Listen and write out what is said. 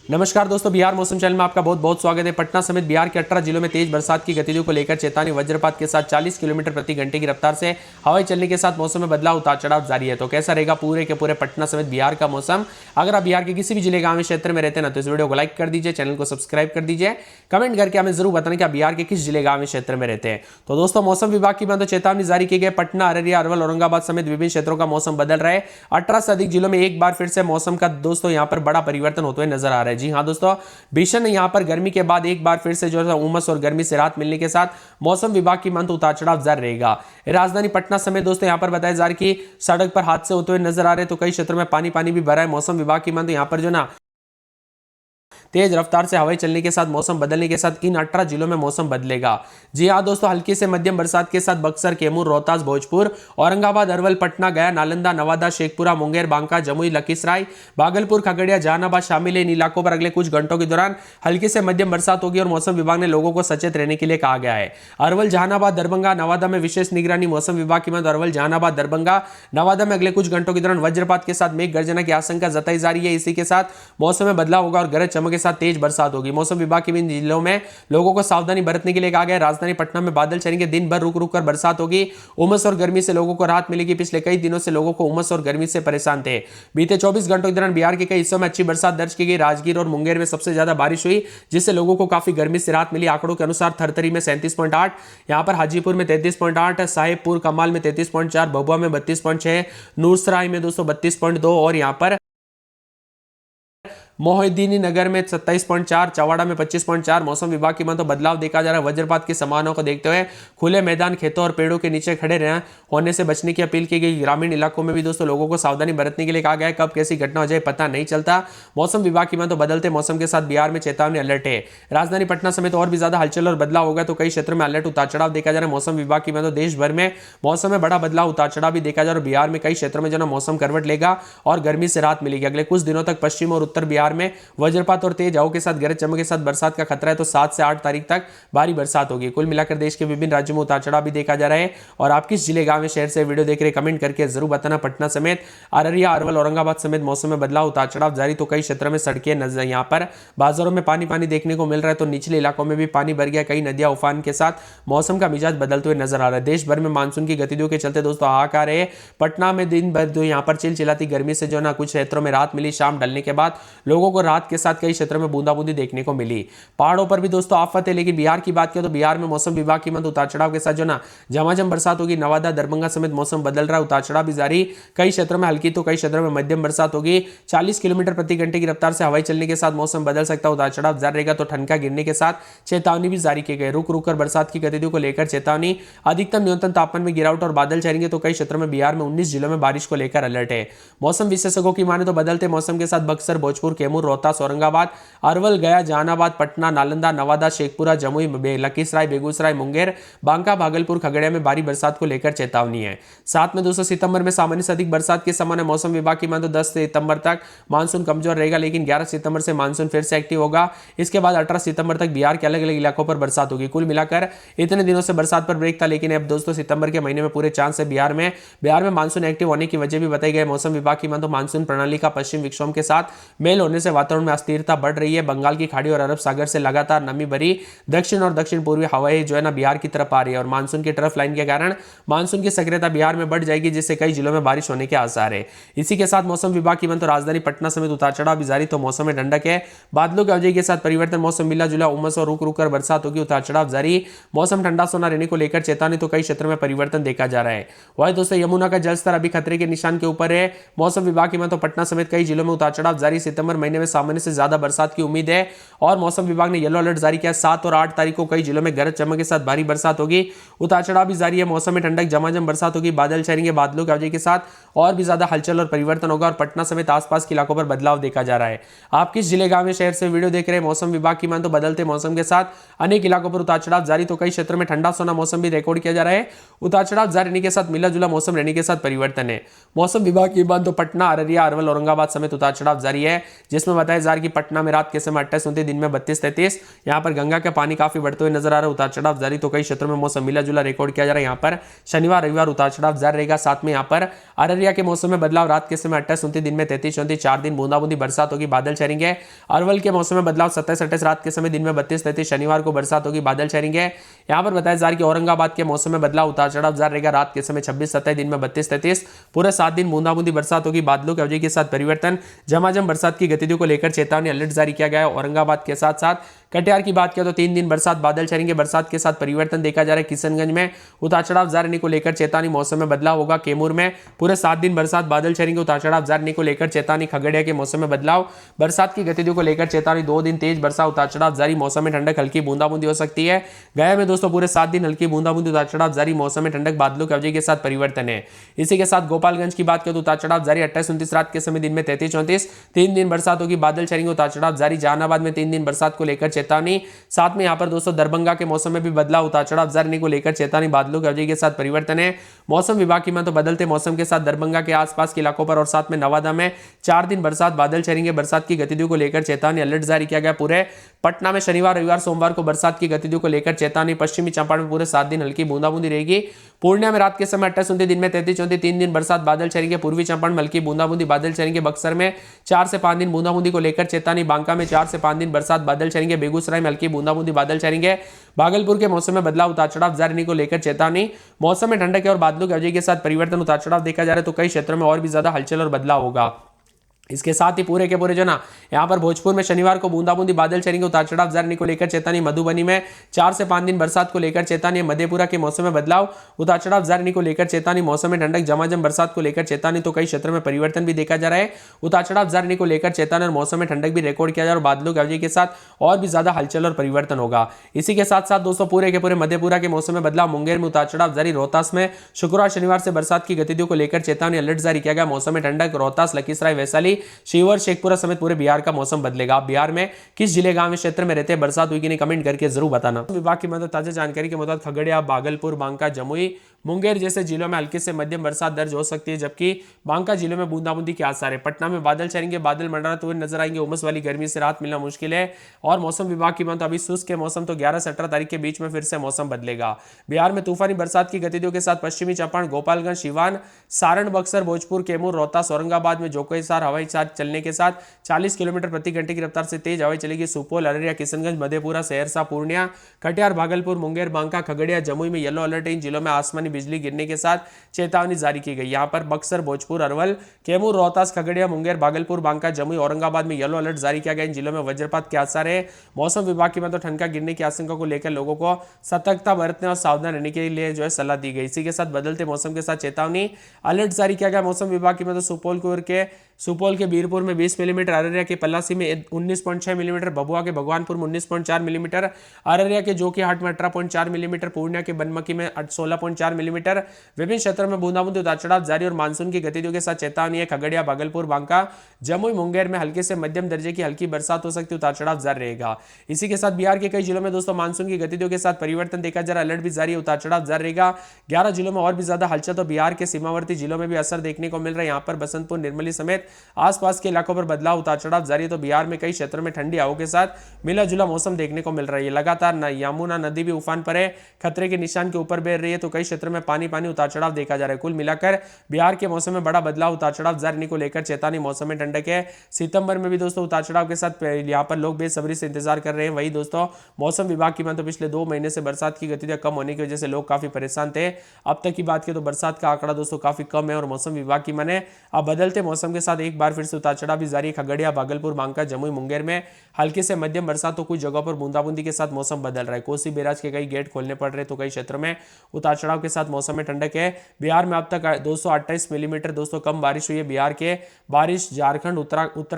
नमस्कार दोस्तों, बिहार मौसम चैनल में आपका बहुत बहुत स्वागत है। पटना समेत बिहार के 18 जिलों में तेज बरसात की गतिविधियों को लेकर चेतावनी। वज्रपात के साथ 40 किलोमीटर प्रति घंटे की रफ्तार से हवाई चलने के साथ मौसम में बदलाव उतार चढ़ाव जारी है। तो कैसा रहेगा पूरे के पूरे पटना समेत बिहार का मौसम? अगर आप बिहार के किसी भी जिले गांव क्षेत्र में रहते हैं ना, तो इस वीडियो को लाइक कर दीजिए, चैनल को सब्सक्राइब कर दीजिए, कमेंट करके हमें जरूर बताना कि आप बिहार के किस जिले गांव क्षेत्र में रहते हैं। तो दोस्तों, मौसम विभाग की बात चेतावनी जारी की गई। पटना, अररिया, अरवल, औरंगाबाद समेत विभिन्न क्षेत्रों का मौसम बदल रहा है। 18 से अधिक जिलों में एक बार फिर से मौसम का दोस्तों यहां पर बड़ा परिवर्तन होते हुए नजर आ रहा है। जी हां दोस्तों, भीषण यहां पर गर्मी के बाद एक बार फिर से जो है उमस और गर्मी से राहत मिलने के साथ मौसम विभाग की मंत उतार चढ़ाव जारी रहेगा। राजधानी पटना समेत दोस्तों यहां पर बताया जा रहा है कि सड़क पर हादसे होते हुए नजर आ रहे हैं, तो कई क्षेत्रों में पानी पानी भी भरा है। मौसम विभाग की मंत यहां पर जो ना तेज रफ्तार से हवाई चलने के साथ मौसम बदलने के साथ इन 18 जिलों में मौसम बदलेगा। जी हां दोस्तों, हल्की से मध्यम बरसात के साथ बक्सर, कैमूर, रोहतास, भोजपुर, औरंगाबाद, अरवल, पटना, गया, नालंदा, नवादा, शेखपुरा, मुंगेर, बांका, जमुई, लखीसराय, भागलपुर, खगड़िया, जहानाबाद शामिल है। इन इलाकों पर अगले कुछ घंटों के दौरान हल्की से मध्यम बरसात होगी और मौसम विभाग ने लोगों को सचेत रहने के लिए कहा गया है। अरवल, जहानाबाद, दरभंगा, नवादा में विशेष निगरानी। मौसम विभाग की मदद अरवल, जहानाबाद, दरभंगा, नवादा में अगले कुछ घंटों के दौरान वज्रपात के साथ मेघ गर्जना की आशंका जताई जा रही है। इसी के साथ मौसम में बदलाव होगा और गरज चमक के साथ तेज बरसात होगी। मौसम विभाग के इन जिलों में लोगों को सावधानी बरतने के लिए कहा गया है। राजधानी पटना में बादल छाएंगे, दिन भर रुक रुक कर बरसात होगी। उमस और गर्मी से लोगों को राहत मिलेगी। पिछले कई दिनों से लोगों को उमस और गर्मी से परेशान थे। बीते 24 घंटों के दौरान बिहार के कई हिस्सों में अच्छी बरसात दर्ज की गई। राजगीर और मुंगेर में सबसे ज्यादा बारिश हुई, जिससे लोगों को काफी गर्मी से राहत मिली। आंकड़ों के अनुसार थरथरी में 37.8, यहां पर हाजीपुर में 33.8, साहेबपुर कमाल में 33.4, भभुआ में 32.6, नूरसराय में 32.2 और यहां पर मोहिउद्दीन नगर में 27.4, चवाड़ा में 25.4। मौसम विभाग की तो बदलाव देखा जा रहा है। वज्रपात की संभावनाओं को देखते हुए खुले मैदान, खेतों और पेड़ों के नीचे खड़े रहने होने से बचने की अपील की गई। ग्रामीण इलाकों में भी दोस्तों लोगों को सावधानी बरतने के लिए कहा गया है। कब कैसी घटना हो जाए पता नहीं चलता। मौसम विभाग की तो बदलते मौसम के साथ बिहार में चेतावनी अलर्ट है। राजधानी पटना समेत और भी ज्यादा हलचल और बदलाव होगा, तो कई क्षेत्रों में अलर्ट उतार चढ़ाव देखा जा रहा है। मौसम विभाग की तो देश भर में मौसम में बड़ा बदलाव उतार चढ़ाव भी देखा जा रहा है। बिहार में कई क्षेत्रों में जो मौसम करवट लेगा और गर्मी से राहत मिलेगी। अगले कुछ दिनों तक पश्चिम और उत्तर बिहार में वज्रपात और तेज हवाओं के साथ गरज चमक के साथ बरसात का खतरा है, तो 7 से 8 तारीख तक भारी बरसात होगी। कुल मिलाकर देश के विभिन्न राज्यों में उतार चढ़ाव भी देखा जा रहा है। और आप किस जिले, गांव, शहर से वीडियो देख रहे कमेंट करके जरूर बताना। पटना समेत अररिया, अरवल, औरंगाबाद समेत मौसम में बदलाव उतार चढ़ाव जारी, तो कई क्षेत्रों में सड़कें नजर, यहां पर बाजारों में पानी पानी देखने को मिल रहा है, तो निचले इलाकों में भी पानी भर गया। कई नदियां उफान के साथ मौसम का मिजाज बदलते हुए नजर आ रहा है। देश भर में मानसून की गतिविधियों के चलते दोस्तों हाहाकार है। पटना में दिन भर जो यहां पर चिलचिलाती गर्मी से जो ना कुछ क्षेत्रों में राहत मिली। शाम ढलने के बाद लोगों को राहत के साथ कई क्षेत्रों में बूंदाबूंदी देखने को मिली। पहाड़ों पर भी दोस्तों आफत है, लेकिन बिहार की बात करें तो बिहार में मौसम विभाग की उतार चढ़ाव के साथ जो ना झमाझम बरसात होगी। नवादा, दरभंगा समेत मौसम बदल रहा है, उतार चढ़ाव भी जारी। कई क्षेत्रों में हल्की तो कई क्षेत्रों में मध्यम बरसात होगी। 40 किलोमीटर प्रति घंटे की रफ्तार से हवाई चलने के साथ मौसम बदल सकता है, उतार चढ़ाव जारी रहेगा। तो ठनका गिरने के साथ चेतावनी भी जारी की गई। रुक रुक कर बरसात की गतिविधियों को लेकर चेतावनी। अधिकतम न्यूनतम तापमान में गिरावट और बादल छाएंगे, तो कई क्षेत्रों में बिहार में 19 जिलों में बारिश को लेकर अलर्ट है। मौसम विशेषज्ञों की माने तो बदलते मौसम के साथ बक्सर, भोजपुर, कैमूर, रोहतास, औरंगाबाद, अरवल, गया, जहानाबाद, पटना, नालंदा, नवादा, शेखपुरा, जमुई, लखीसराय, बेगूसराय, मुंगेर, बांका, भागलपुर, खगड़िया में भारी बरसात को लेकर चेतावनी है। साथ में 2 सितंबर में सामान्य से अधिक बरसात के समान है। मौसम विभाग की माने तो 10 सितंबर तक मानसून कमजोर रहेगा, लेकिन 11 सितंबर से मानसून फिर से एक्टिव होगा। इसके बाद 18 सितंबर तक बिहार के अलग अलग इलाकों पर बरसात होगी। कुल मिलाकर इतने दिनों से बरसात पर ब्रेक था, लेकिन अब दोस्तों सितंबर के महीने में पूरे चांस है बिहार में मानसून एक्टिव होने की वजह भी बताई गई। मौसम विभाग की माने तो मानसून प्रणाली का पश्चिम विक्षोभ के साथ मेल होने से वातावरण में अस्थिरता बढ़ रही है। बंगाल की खाड़ी और अरब सागर से लगातार नमी भरी दक्षिण और दक्षिण पूर्वी हवाएं जो है ना बिहार की तरफ आ रही है, और मानसून की ट्रफ लाइन के कारण मानसून की सक्रियता बिहार में बढ़ जाएगी, जिससे कई जिलों में बारिश होने के आसार है। इसी के साथ मौसम विभाग की तो राजधानी पटना समेत उतार चढ़ाव भी जारी, तो मौसम में ठंडक है। बादलों की वजह के साथ परिवर्तन, मौसम मिला जुला उमस और रुक रुक कर बरसात होगी, उतार चढ़ाव जारी। मौसम ठंडा सोना रहने को लेकर चेतावनी, तो कई क्षेत्रों में परिवर्तन देखा जा रहा है। वही दोस्तों यमुना का जलस्तर अभी खतरे के निशान के ऊपर है। मौसम विभाग की तो पटना समेत कई जिलों में उतार चढ़ाव जारी। सितंबर महीने में सामान्य से ज्यादा बरसात की उम्मीद है, और मौसम विभाग ने येलो अलर्ट जारी किया। 7 और 8 तारीख को कई जिलों में गरज चमक के साथ भारी बरसात होगी, उतार चढ़ाव भी जारी है। मौसम में ठंडक, झमाझम बरसात होगी, बादल छाएंगे, बादलों की वजह के साथ और भी ज्यादा हलचल और परिवर्तन होगा, और पटना समेत आसपास के इलाकों पर बदलाव देखा जा रहा है। आप किस जिले, गांव, शहर से वीडियो देख रहे हैं? मौसम विभाग की मान तो बदलते मौसम के साथ अनेक इलाकों पर उतार चढ़ाव जारी, तो कई क्षेत्रों में ठंडा सोना मौसम भी रिकॉर्ड किया जा रहा है। उतार चढ़ाव जारी रहने के साथ मिला जुला मौसम रहने के साथ परिवर्तन है। मौसम विभाग की बात तो पटना, अररिया, अरवल, औरंगाबाद समेत उतार चढ़ाव जारी है। जिसमें बताया जा रहा है कि पटना में रात के समय 28-29, दिन में 32-33। यहाँ पर गंगा का पानी काफी बढ़ते हुए नजर आ रहा है, उतार चढ़ाव जारी। तो कई क्षेत्रों में मौसम मिला जुला रिकॉर्ड किया जा रहा है। यहाँ पर शनिवार रविवार उतार चढ़ाव जारी रहेगा। साथ में यहाँ पर अररिया के मौसम में बदलाव, रात के समय 28-29, दिन में 33-34, 4 दिन बूंदाबूंदी बरसात होगी, बादल छेरेंगे। अरवल के मौसम में बदलाव 27-28, रात के समय दिन में 32-33, शनिवार को बरसात होगी, बादल छेरेंगे। यहाँ पर बताया जा रहा है कि औरंगाबाद के मौसम में बदलाव, उतार चढ़ाव जारी रहेगा। रात के समय 26-27, दिन में 32-33, पूरे 7 दिन बूंदाबूंदी बरसात होगी, बादलों की अवधि के साथ परिवर्तन। झमाझम बरसात की गतिविधियों को लेकर चेतावनी अलर्ट जारी किया गया है। औरंगाबाद के साथ साथ कटिहार की बात किया तो 3 दिन बरसात, बादल छेरेंगे, बरसात के साथ परिवर्तन देखा जा रहा है। किशनगंज में उतार चढ़ाव जारी को लेकर चेतावनी, मौसम में बदलाव होगा। कैमूर में पूरे 7 दिन बरसात, बादल छेरेंगे, उतार चढ़ाव जारी को लेकर चेतावनी। खगड़िया के मौसम में बदलाव, बरसात की गतिविधियों को लेकर चेतावनी, 2 दिन तेज बरसात, उतार चढ़ाव जारी, मौसम में ठंडक, हल्की बूंदाबूंदी हो सकती है। गया में दोस्तों पूरे 7 दिन हल्की बूंदाबूंदी, उतार चढ़ाव जारी, मौसम में ठंडक, बादलों की अवधि के साथ परिवर्तन है। इसी के साथ गोपालगंज की बात करें तो उतार चढ़ाव जारी, 28-29, रात के समय दिन में 33-34, 3 दिन बरसात होगी, बादल छेरेंगे, उतार चढ़ाव जारी। जहानाबाद में 3 दिन बरसात को लेकर चेतावनी। साथ में यहाँ पर दोस्तों दरभंगा के मौसम में भी बदलाव, उतार चढ़ाव जारी को लेकर चेतावनी, बादलों की अवधि के साथ परिवर्तन है। मौसम विभाग की तो बदलते मौसम के साथ दरभंगा के आसपास के इलाकों पर और साथ में नवादा में 4 दिन बरसात, बादल छेरेंगे, बरसात की गतिविधियों को लेकर चेतावनी अलर्ट जारी किया गया। पूरे पटना में शनिवार रविवार सोमवार को बरसात की गतिविधियों को लेकर चेतावनी। पश्चिमी चंपारण में पूरे 7 दिन हल्की बूंदाबूंदी रहेगी। पूर्णिया में रात के समय 28-29, दिन में 33-34, 3 दिन बरसात, बादल छेरेंगे। पूर्वी चंपारण में हल्की बूंदाबूंदी, बादल छेरेंगे। बक्सर में 4 से 5 दिन बूंदाबूंदी को लेकर चेतावनी। बांका में 4 से 5 दिन बरसात, बादल छेरेंगे। बेगूसराय में हल्की बूंदाबूंदी, बादल छेरेंगे। भागलपुर के मौसम में बदलाव, उतार चढ़ाव जारी को लेकर चेतावनी। मौसम में ठंडक और बादलों की अवधि के साथ परिवर्तन, उतार चढ़ाव देखा जा रहा है। तो कई क्षेत्रों में और भी ज्यादा हलचल और बदलाव होगा। इसके साथ ही पूरे के पूरे जो ना यहाँ पर भोजपुर में शनिवार को बूंदाबूंदी, बादल छेरेंगे, उतार चढ़ाव जारी को लेकर चेतावनी। मधुबनी में 4 से 5 दिन बरसात को लेकर चेतावनी। मधेपुरा के मौसम में बदलाव, उतार चढ़ाव जारी को लेकर चेतावनी। मौसम में ठंडक, झमाझम बरसात को लेकर चेतावनी। तो कई क्षेत्रों में परिवर्तन भी देखा जा रहा है, उतार चढ़ाव जारी को लेकर चेतावनी और मौसम में ठंडक भी रिकॉर्ड किया जा रहा है। बादलों की अवधि के साथ और भी ज्यादा हलचल और परिवर्तन होगा। इसी के साथ साथ दोस्तों पूरे के पूरे मधेपुरा के मौसम में बदलाव। मुंगेर में उतार चढ़ाव जारी। रोहतास में शुक्रवार शनिवार से बरसात की गतिविधियों को लेकर चेतावनी अलर्ट जारी किया गया। मौसम में ठंडक। रोहतास, लखीसराय, वैशाली, शिवहर, शेखपुरा समेत पूरे बिहार का मौसम बदलेगा। आप बिहार में किस जिले गांव क्षेत्र में रहते हैं, बरसात हुई कि नहीं, कमेंट करके जरूर बताना। विभाग की ताजा जानकारी के मुताबिक खगड़िया, भागलपुर, बांका, जमुई, मुंगेर जैसे जिलों में हल्की से मध्यम बरसात दर्ज हो सकती है, जबकि बांका जिले में बूंदाबूंदी के आसार है। पटना में बादल छेरेंगे, बादल मंडराते हुए नजर आएंगे। उमस वाली गर्मी से राहत मिलना मुश्किल है। और मौसम विभाग की अभी शुष्क के मौसम तो 11 से 18 तारीख के बीच में फिर से मौसम बदलेगा। बिहार में तूफानी बरसात की गतिविधियों के साथ पश्चिमी चंपारण, गोपालगंज, सिवान, सारण, बक्सर, भोजपुर, कैमूर, रोहतास, औरंगाबाद में जोकोईसार हवाई साथ चलने के साथ 40 किलोमीटर प्रति घंटे की रफ्तार से तेज हवाई चलेगी। सुपौल, अररिया, किशनगंज, मधेपुरा, सहरसा, पूर्णिया, कटिहार, भागलपुर, मुंगेर, बांका, खगड़िया, जमुई में येलो अलर्ट है। इन जिलों में आसमानी बिजली गिरने के साथ चेतावनी जारी की गई। यहां पर बक्सर, भोजपुर, अरवल, कैमूर, रोहतास, खगड़िया, मुंगेर, भागलपुर, बांका, जमुई, औरंगाबाद में येलो अलर्ट जारी किया गया। इन जिलों में वज्रपात के आसार है। मौसम विभाग की ठनका गिरने की आशंका को लेकर लोगों को सतर्कता बरतने और सावधान रहने के लिए सलाह दी गई। इसी के साथ बदलते मौसम के साथ चेतावनी अलर्ट जारी किया गया। मौसम विभाग की सुपौल के बीरपुर में 20 मिलीमीटर, अररिया के पलासी में 19.6 मिलीमीटर, भभुआ के भगवानपुर में 19.4 मिलीमीटर, अररिया के जोकीहाट में 18.4 मिलीमीटर, पूर्णिया के बनमकी में 16.4 मिलीमीटर। विभिन्न क्षेत्रों में बूंदाबूंदी, उतार चढ़ाव जारी और मानसून की गतिविधियों के साथ चेतावनी है। खगड़िया, भागलपुर, बांका, जमुई, मुंगेर में हल्के से मध्यम दर्जे की हल्की बरसात हो सकती है, उतार चढ़ाव जारी रहेगा। इसी के साथ बिहार के कई जिलों में दोस्तों मानसून की गतिविधियों के साथ परिवर्तन देखा जा रहा है। अलर्ट भी जारी है, उतार चढ़ाव जारी रहेगा। 11 जिलों में और भी ज्यादा हलचल तो बिहार के सीमावर्ती जिलों में भी असर देखने को मिल रहा है। यहाँ पर बसंतपुर, निर्मली समेत आसपास के इलाकों पर बदलाव, उतार चढ़ाव जारी है। तो बिहार में कई क्षेत्रों में ठंडी हवाओं के साथ मिला जुला मौसम देखने को मिल रहा है। लगातार यमुना नदी भी उफान पर है, खतरे के निशान के ऊपर बह रही है। तो कई क्षेत्रों में पानी उतार चढ़ाव देखा जा रहा है। कुल मिलाकर बिहार के मौसम में बड़ा बदलाव, उतार चढ़ाव जारी को लेकर चेतावनी। मौसम में ठंडक है। सितंबर में भी दोस्तों उतार चढ़ाव के साथ यहाँ पर लोग बेसब्री से इंतजार कर रहे हैं। वही दोस्तों मौसम विभाग की पिछले 2 महीने से बरसात की गतिविधियां कम होने की वजह से लोग काफी परेशान थे। अब तक की बात की तो बरसात का आंकड़ा दोस्तों काफी कम है और मौसम विभाग की अब बदलते मौसम के साथ एक बार फिर से उतार चढ़ाव भी जारी। खगड़िया, भागलपुर, बांका, जमुई, मुंगेर में हल्की से मध्यम बरसात, तो कुछ जगहों पर बूंदाबूंदी के साथ मौसम बदल रहा है। कोसी बैराज के कई गेट खोलने पड़ रहे, तो कई क्षेत्रों में उतार चढ़ाव के साथ मौसम में ठंडक है। बिहार में अब तक 228 मिलीमीटर दोस्तों कम बारिश हुई है। बिहार के बारिश झारखंड, उत्तर